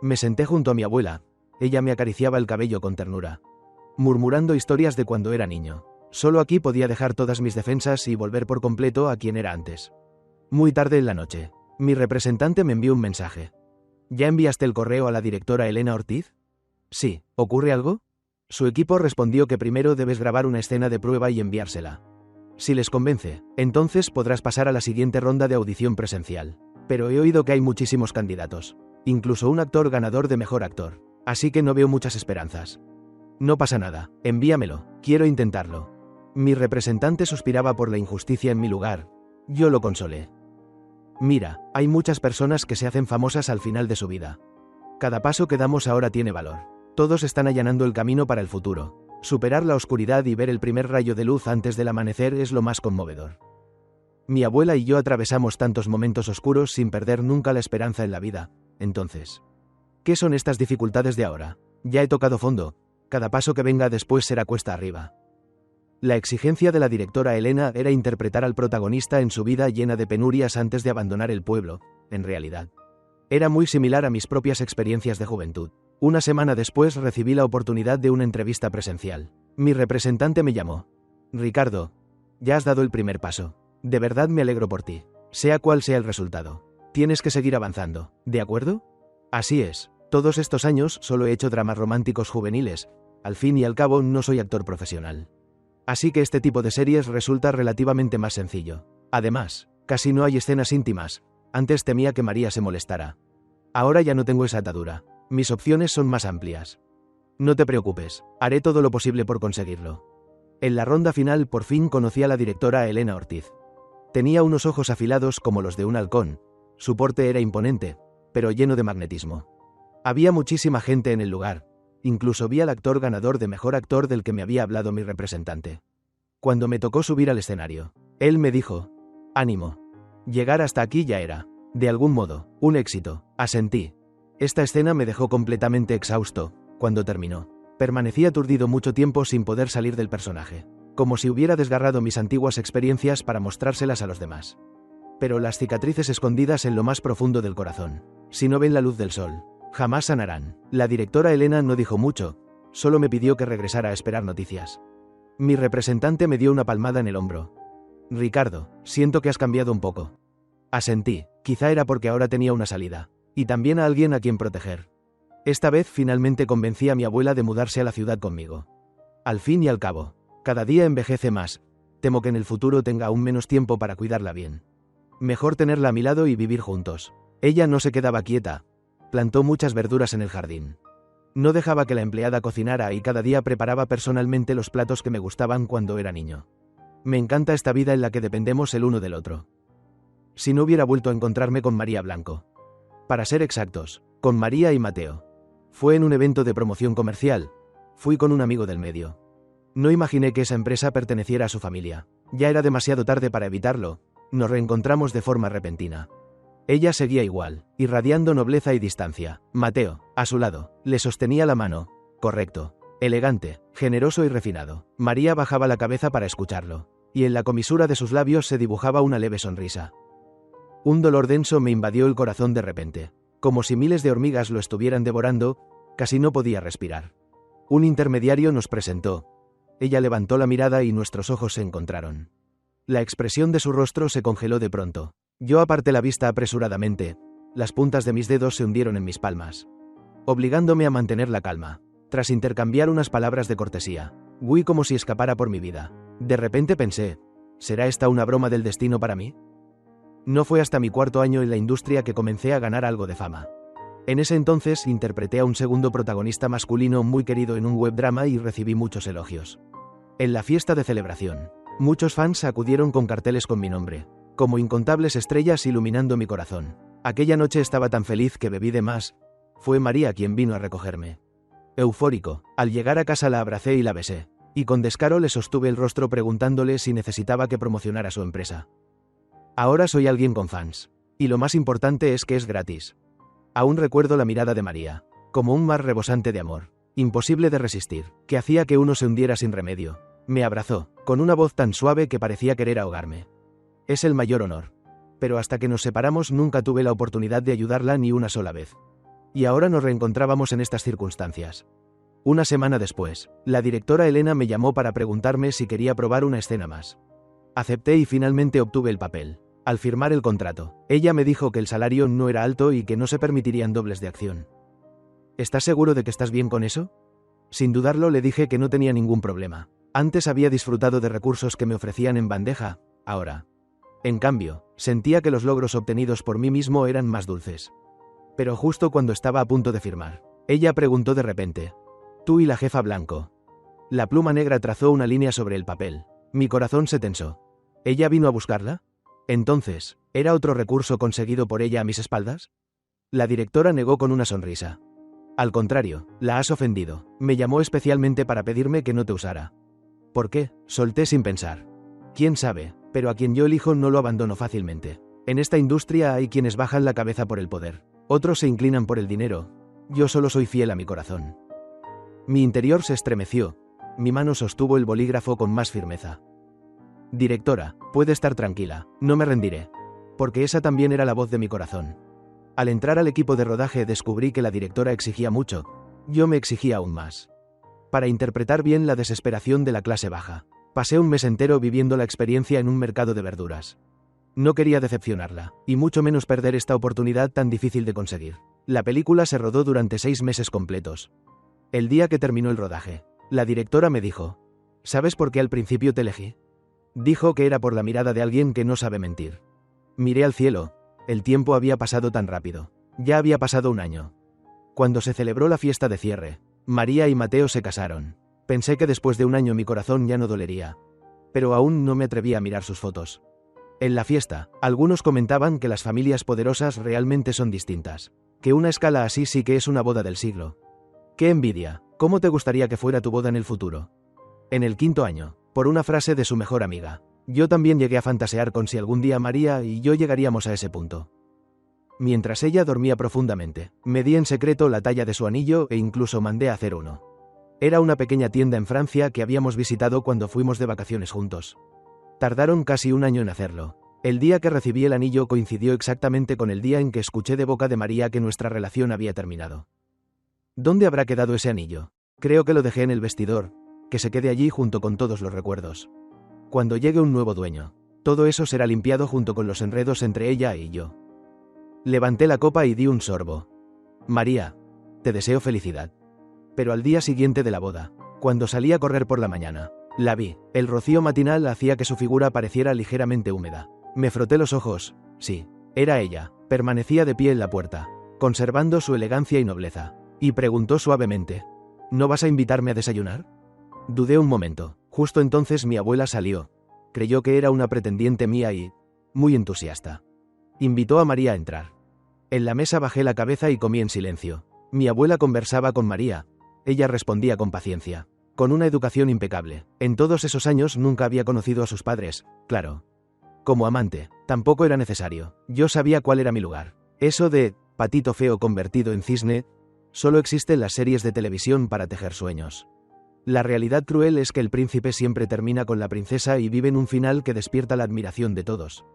Me senté junto a mi abuela, ella me acariciaba el cabello con ternura, murmurando historias de cuando era niño. Solo aquí podía dejar todas mis defensas y volver por completo a quien era antes. Muy tarde en la noche, mi representante me envió un mensaje. ¿Ya enviaste el correo a la directora Elena Ortiz? Sí, ¿ocurre algo? Su equipo respondió que primero debes grabar una escena de prueba y enviársela. Si les convence, entonces podrás pasar a la siguiente ronda de audición presencial. Pero he oído que hay muchísimos candidatos, incluso un actor ganador de mejor actor, así que no veo muchas esperanzas. No pasa nada, envíamelo, quiero intentarlo. Mi representante suspiraba por la injusticia en mi lugar. Yo lo consolé. Mira, hay muchas personas que se hacen famosas al final de su vida. Cada paso que damos ahora tiene valor. Todos están allanando el camino para el futuro. Superar la oscuridad y ver el primer rayo de luz antes del amanecer es lo más conmovedor. Mi abuela y yo atravesamos tantos momentos oscuros sin perder nunca la esperanza en la vida. Entonces, ¿qué son estas dificultades de ahora? Ya he tocado fondo. Cada paso que venga después será cuesta arriba. La exigencia de la directora Elena era interpretar al protagonista en su vida llena de penurias antes de abandonar el pueblo, en realidad. Era muy similar a mis propias experiencias de juventud. Una semana después recibí la oportunidad de una entrevista presencial. Mi representante me llamó. Ricardo, ya has dado el primer paso. De verdad me alegro por ti. Sea cual sea el resultado. Tienes que seguir avanzando, ¿de acuerdo? Así es. Todos estos años solo he hecho dramas románticos juveniles. Al fin y al cabo no soy actor profesional. Así que este tipo de series resulta relativamente más sencillo. Además, casi no hay escenas íntimas. Antes temía que María se molestara. Ahora ya no tengo esa atadura. Mis opciones son más amplias. No te preocupes, haré todo lo posible por conseguirlo. En la ronda final por fin conocí a la directora Elena Ortiz. Tenía unos ojos afilados como los de un halcón. Su porte era imponente, pero lleno de magnetismo. Había muchísima gente en el lugar. Incluso vi al actor ganador de mejor actor del que me había hablado mi representante. Cuando me tocó subir al escenario, él me dijo: «Ánimo. Llegar hasta aquí ya era, de algún modo, un éxito», asentí. Esta escena me dejó completamente exhausto. Cuando terminó, permanecí aturdido mucho tiempo sin poder salir del personaje, como si hubiera desgarrado mis antiguas experiencias para mostrárselas a los demás. Pero las cicatrices escondidas en lo más profundo del corazón, si no ven la luz del sol, jamás sanarán. La directora Elena no dijo mucho, solo me pidió que regresara a esperar noticias. Mi representante me dio una palmada en el hombro. «Ricardo, siento que has cambiado un poco». Asentí, quizá era porque ahora tenía una salida, y también a alguien a quien proteger. Esta vez finalmente convencí a mi abuela de mudarse a la ciudad conmigo. Al fin y al cabo, cada día envejece más, temo que en el futuro tenga aún menos tiempo para cuidarla bien. Mejor tenerla a mi lado y vivir juntos. Ella no se quedaba quieta. Plantó muchas verduras en el jardín. No dejaba que la empleada cocinara y cada día preparaba personalmente los platos que me gustaban cuando era niño. Me encanta esta vida en la que dependemos el uno del otro. Si no hubiera vuelto a encontrarme con María Blanco. Para ser exactos, con María y Mateo. Fue en un evento de promoción comercial. Fui con un amigo del medio. No imaginé que esa empresa perteneciera a su familia. Ya era demasiado tarde para evitarlo. Nos reencontramos de forma repentina. Ella seguía igual, irradiando nobleza y distancia. Mateo, a su lado, le sostenía la mano. Correcto, elegante, generoso y refinado. María bajaba la cabeza para escucharlo, y en la comisura de sus labios se dibujaba una leve sonrisa. Un dolor denso me invadió el corazón de repente. Como si miles de hormigas lo estuvieran devorando, casi no podía respirar. Un intermediario nos presentó. Ella levantó la mirada y nuestros ojos se encontraron. La expresión de su rostro se congeló de pronto. Yo aparté la vista apresuradamente. Las puntas de mis dedos se hundieron en mis palmas, obligándome a mantener la calma. Tras intercambiar unas palabras de cortesía, huí como si escapara por mi vida. De repente pensé, ¿será esta una broma del destino para mí? No fue hasta mi cuarto año en la industria que comencé a ganar algo de fama. En ese entonces interpreté a un segundo protagonista masculino muy querido en un webdrama y recibí muchos elogios. En la fiesta de celebración, muchos fans acudieron con carteles con mi nombre, como incontables estrellas iluminando mi corazón. Aquella noche estaba tan feliz que bebí de más. Fue María quien vino a recogerme. Eufórico, al llegar a casa la abracé y la besé, y con descaro le sostuve el rostro preguntándole si necesitaba que promocionara su empresa. Ahora soy alguien con fans, y lo más importante es que es gratis. Aún recuerdo la mirada de María, como un mar rebosante de amor, imposible de resistir, que hacía que uno se hundiera sin remedio. Me abrazó, con una voz tan suave que parecía querer ahogarme. Es el mayor honor. Pero hasta que nos separamos nunca tuve la oportunidad de ayudarla ni una sola vez. Y ahora nos reencontrábamos en estas circunstancias. Una semana después, la directora Elena me llamó para preguntarme si quería probar una escena más. Acepté y finalmente obtuve el papel. Al firmar el contrato, ella me dijo que el salario no era alto y que no se permitirían dobles de acción. ¿Estás seguro de que estás bien con eso? Sin dudarlo le dije que no tenía ningún problema. Antes había disfrutado de recursos que me ofrecían en bandeja, ahora. En cambio, sentía que los logros obtenidos por mí mismo eran más dulces. Pero justo cuando estaba a punto de firmar, ella preguntó de repente: «¿Tú y la jefa Blanco?». La pluma negra trazó una línea sobre el papel. Mi corazón se tensó. ¿Ella vino a buscarla? Entonces, ¿era otro recurso conseguido por ella a mis espaldas? La directora negó con una sonrisa. Al contrario, la has ofendido. Me llamó especialmente para pedirme que no te usara. ¿Por qué? Solté sin pensar. ¿Quién sabe? Pero a quien yo elijo no lo abandono fácilmente. En esta industria hay quienes bajan la cabeza por el poder. Otros se inclinan por el dinero. Yo solo soy fiel a mi corazón. Mi interior se estremeció. Mi mano sostuvo el bolígrafo con más firmeza. Directora, puede estar tranquila, no me rendiré. Porque esa también era la voz de mi corazón. Al entrar al equipo de rodaje descubrí que la directora exigía mucho. Yo me exigía aún más. Para interpretar bien la desesperación de la clase baja, pasé un mes entero viviendo la experiencia en un mercado de verduras. No quería decepcionarla, y mucho menos perder esta oportunidad tan difícil de conseguir. La película se rodó durante 6 meses completos. El día que terminó el rodaje, la directora me dijo: ¿sabes por qué al principio te elegí? Dijo que era por la mirada de alguien que no sabe mentir. Miré al cielo. El tiempo había pasado tan rápido. Ya había pasado un año. Cuando se celebró la fiesta de cierre, María y Mateo se casaron. Pensé que después de un año mi corazón ya no dolería. Pero aún no me atreví a mirar sus fotos. En la fiesta, algunos comentaban que las familias poderosas realmente son distintas. Que una escala así sí que es una boda del siglo. ¡Qué envidia! ¿Cómo te gustaría que fuera tu boda en el futuro? En el 5.º año, por una frase de su mejor amiga, yo también llegué a fantasear con si algún día María y yo llegaríamos a ese punto. Mientras ella dormía profundamente, medí en secreto la talla de su anillo e incluso mandé a hacer uno. Era una pequeña tienda en Francia que habíamos visitado cuando fuimos de vacaciones juntos. Tardaron casi un año en hacerlo. El día que recibí el anillo coincidió exactamente con el día en que escuché de boca de María que nuestra relación había terminado. ¿Dónde habrá quedado ese anillo? Creo que lo dejé en el vestidor, que se quede allí junto con todos los recuerdos. Cuando llegue un nuevo dueño, todo eso será limpiado junto con los enredos entre ella y yo. Levanté la copa y di un sorbo. María, te deseo felicidad. Pero al día siguiente de la boda, cuando salí a correr por la mañana, la vi. El rocío matinal hacía que su figura pareciera ligeramente húmeda. Me froté los ojos. Sí, era ella. Permanecía de pie en la puerta, conservando su elegancia y nobleza. Y preguntó suavemente: ¿no vas a invitarme a desayunar? Dudé un momento. Justo entonces mi abuela salió. Creyó que era una pretendiente mía y, muy entusiasta, invitó a María a entrar. En la mesa bajé la cabeza y comí en silencio. Mi abuela conversaba con María. Ella respondía con paciencia, con una educación impecable. En todos esos años nunca había conocido a sus padres, claro. Como amante, tampoco era necesario. Yo sabía cuál era mi lugar. Eso de patito feo convertido en cisne solo existe en las series de televisión para tejer sueños. La realidad cruel es que el príncipe siempre termina con la princesa y vive en un final que despierta la admiración de todos.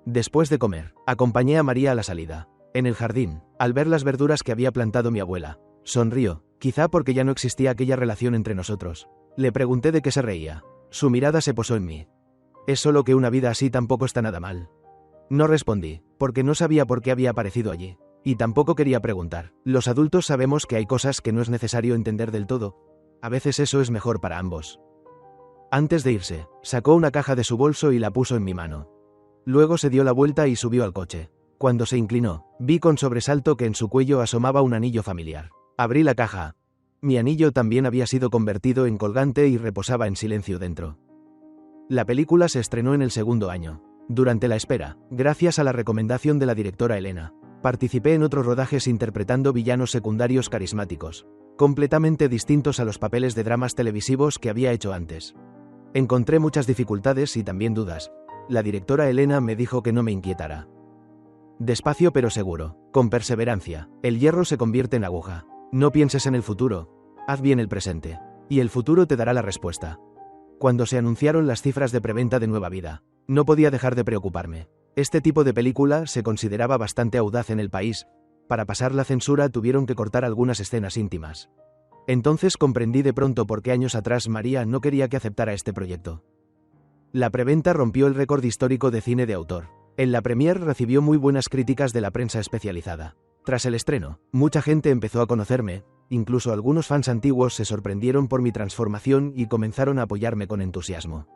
Después de comer, acompañé a María a la salida. En el jardín, al ver las verduras que había plantado mi abuela, sonrió, quizá porque ya no existía aquella relación entre nosotros. Le pregunté de qué se reía. Su mirada se posó en mí. Es solo que una vida así tampoco está nada mal. No respondí, porque no sabía por qué había aparecido allí. Y tampoco quería preguntar. Los adultos sabemos que hay cosas que no es necesario entender del todo. A veces eso es mejor para ambos. Antes de irse, sacó una caja de su bolso y la puso en mi mano. Luego se dio la vuelta y subió al coche. Cuando se inclinó, vi con sobresalto que en su cuello asomaba un anillo familiar. Abrí la caja. Mi anillo también había sido convertido en colgante y reposaba en silencio dentro. La película se estrenó en el 2.º año. Durante la espera, gracias a la recomendación de la directora Elena, participé en otros rodajes interpretando villanos secundarios carismáticos, completamente distintos a los papeles de dramas televisivos que había hecho antes. Encontré muchas dificultades y también dudas. La directora Elena me dijo que no me inquietara. Despacio pero seguro, con perseverancia, el hierro se convierte en aguja. No pienses en el futuro, haz bien el presente, y el futuro te dará la respuesta. Cuando se anunciaron las cifras de preventa de Nueva Vida, no podía dejar de preocuparme. Este tipo de película se consideraba bastante audaz en el país. Para pasar la censura tuvieron que cortar algunas escenas íntimas. Entonces comprendí de pronto por qué años atrás María no quería que aceptara este proyecto. La preventa rompió el récord histórico de cine de autor. En la premier recibió muy buenas críticas de la prensa especializada. Tras el estreno, mucha gente empezó a conocerme, incluso algunos fans antiguos se sorprendieron por mi transformación y comenzaron a apoyarme con entusiasmo.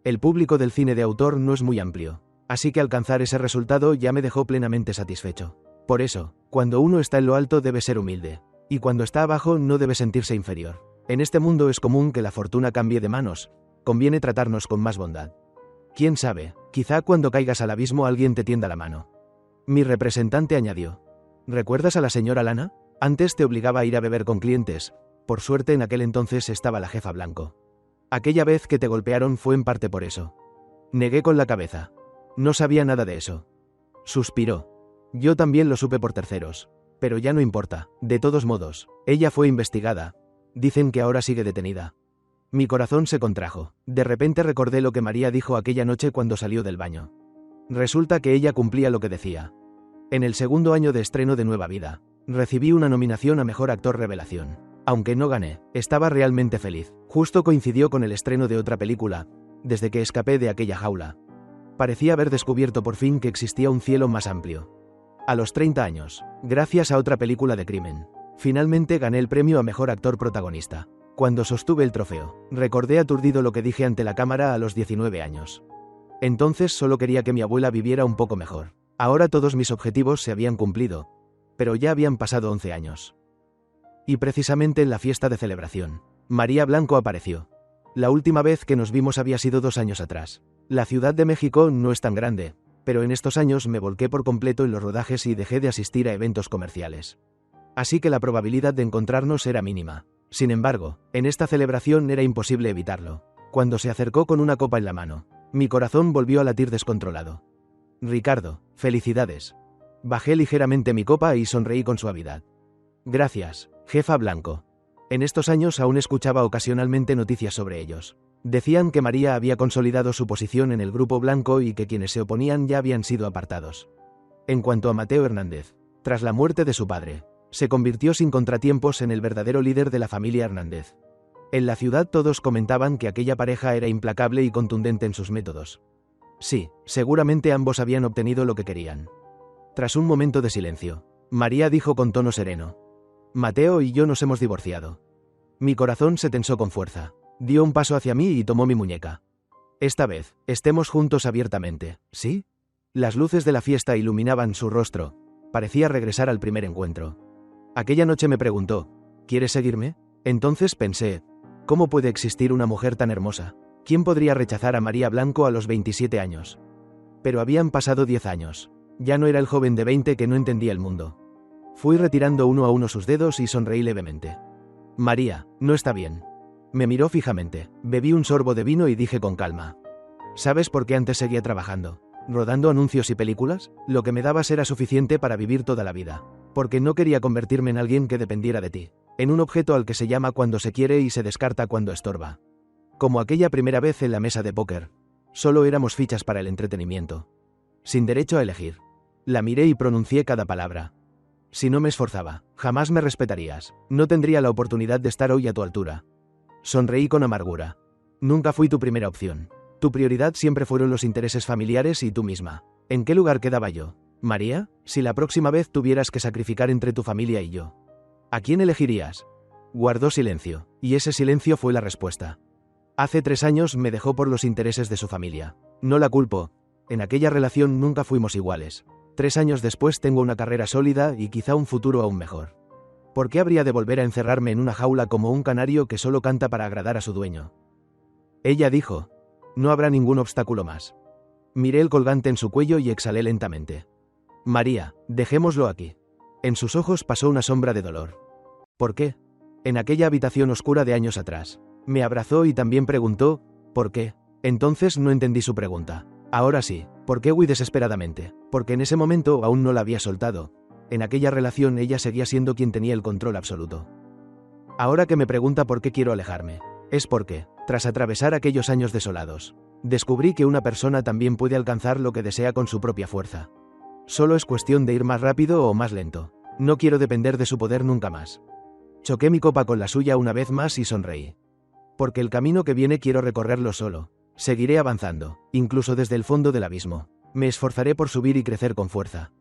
El público del cine de autor no es muy amplio, así que alcanzar ese resultado ya me dejó plenamente satisfecho. Por eso, cuando uno está en lo alto debe ser humilde, y cuando está abajo no debe sentirse inferior. En este mundo es común que la fortuna cambie de manos, conviene tratarnos con más bondad. Quién sabe, quizá cuando caigas al abismo alguien te tienda la mano. Mi representante añadió: ¿recuerdas a la señora Lana? Antes te obligaba a ir a beber con clientes, por suerte en aquel entonces estaba la jefa Blanco. Aquella vez que te golpearon fue en parte por eso. Negué con la cabeza. No sabía nada de eso. Suspiró. Yo también lo supe por terceros. Pero ya no importa, de todos modos, ella fue investigada. Dicen que ahora sigue detenida. Mi corazón se contrajo. De repente recordé lo que María dijo aquella noche cuando salió del baño. Resulta que ella cumplía lo que decía. En el segundo año de estreno de Nueva Vida, recibí una nominación a Mejor Actor Revelación. Aunque no gané, estaba realmente feliz. Justo coincidió con el estreno de otra película, desde que escapé de aquella jaula. Parecía haber descubierto por fin que existía un cielo más amplio. A los 30 años, gracias a otra película de crimen, finalmente gané el premio a Mejor Actor Protagonista. Cuando sostuve el trofeo, recordé aturdido lo que dije ante la cámara a los 19 años. Entonces solo quería que mi abuela viviera un poco mejor. Ahora todos mis objetivos se habían cumplido, pero ya habían pasado 11 años. Y precisamente en la fiesta de celebración, María Blanco apareció. La última vez que nos vimos había sido 2 años atrás. La Ciudad de México no es tan grande, pero en estos años me volqué por completo en los rodajes y dejé de asistir a eventos comerciales. Así que la probabilidad de encontrarnos era mínima. Sin embargo, en esta celebración era imposible evitarlo. Cuando se acercó con una copa en la mano, mi corazón volvió a latir descontrolado. Ricardo, felicidades. Bajé ligeramente mi copa y sonreí con suavidad. Gracias, jefa Blanco. En estos años aún escuchaba ocasionalmente noticias sobre ellos. Decían que María había consolidado su posición en el grupo blanco y que quienes se oponían ya habían sido apartados. En cuanto a Mateo Hernández, tras la muerte de su padre, se convirtió sin contratiempos en el verdadero líder de la familia Hernández. En la ciudad todos comentaban que aquella pareja era implacable y contundente en sus métodos. Sí, seguramente ambos habían obtenido lo que querían. Tras un momento de silencio, María dijo con tono sereno: Mateo y yo nos hemos divorciado. Mi corazón se tensó con fuerza. Dio un paso hacia mí y tomó mi muñeca. Esta vez, estemos juntos abiertamente, ¿sí? Las luces de la fiesta iluminaban su rostro. Parecía regresar al primer encuentro. Aquella noche me preguntó: ¿quieres seguirme? Entonces pensé: ¿cómo puede existir una mujer tan hermosa? ¿Quién podría rechazar a María Blanco a los 27 años? Pero habían pasado 10 años. Ya no era el joven de 20 que no entendía el mundo. Fui retirando uno a uno sus dedos y sonreí levemente. María, no está bien. Me miró fijamente, bebí un sorbo de vino y dije con calma: ¿sabes por qué antes seguía trabajando? ¿Rodando anuncios y películas? Lo que me dabas era suficiente para vivir toda la vida. Porque no quería convertirme en alguien que dependiera de ti. En un objeto al que se llama cuando se quiere y se descarta cuando estorba. Como aquella primera vez en la mesa de póker. Solo éramos fichas para el entretenimiento. Sin derecho a elegir. La miré y pronuncié cada palabra. Si no me esforzaba, jamás me respetarías. No tendría la oportunidad de estar hoy a tu altura. Sonreí con amargura. Nunca fui tu primera opción. Tu prioridad siempre fueron los intereses familiares y tú misma. ¿En qué lugar quedaba yo? María, si la próxima vez tuvieras que sacrificar entre tu familia y yo, ¿a quién elegirías? Guardó silencio, y ese silencio fue la respuesta. Hace 3 años me dejó por los intereses de su familia. No la culpo. En aquella relación nunca fuimos iguales. 3 años después tengo una carrera sólida y quizá un futuro aún mejor. ¿Por qué habría de volver a encerrarme en una jaula como un canario que solo canta para agradar a su dueño? Ella dijo: no habrá ningún obstáculo más. Miré el colgante en su cuello y exhalé lentamente. María, dejémoslo aquí. En sus ojos pasó una sombra de dolor. ¿Por qué? En aquella habitación oscura de años atrás. Me abrazó y también preguntó: ¿por qué? Entonces no entendí su pregunta. Ahora sí. ¿Por qué huí desesperadamente? Porque en ese momento aún no la había soltado. En aquella relación ella seguía siendo quien tenía el control absoluto. Ahora que me pregunta por qué quiero alejarme, es porque, tras atravesar aquellos años desolados, descubrí que una persona también puede alcanzar lo que desea con su propia fuerza. Solo es cuestión de ir más rápido o más lento. No quiero depender de su poder nunca más. Choqué mi copa con la suya una vez más y sonreí. Porque el camino que viene quiero recorrerlo solo. Seguiré avanzando, incluso desde el fondo del abismo. Me esforzaré por subir y crecer con fuerza.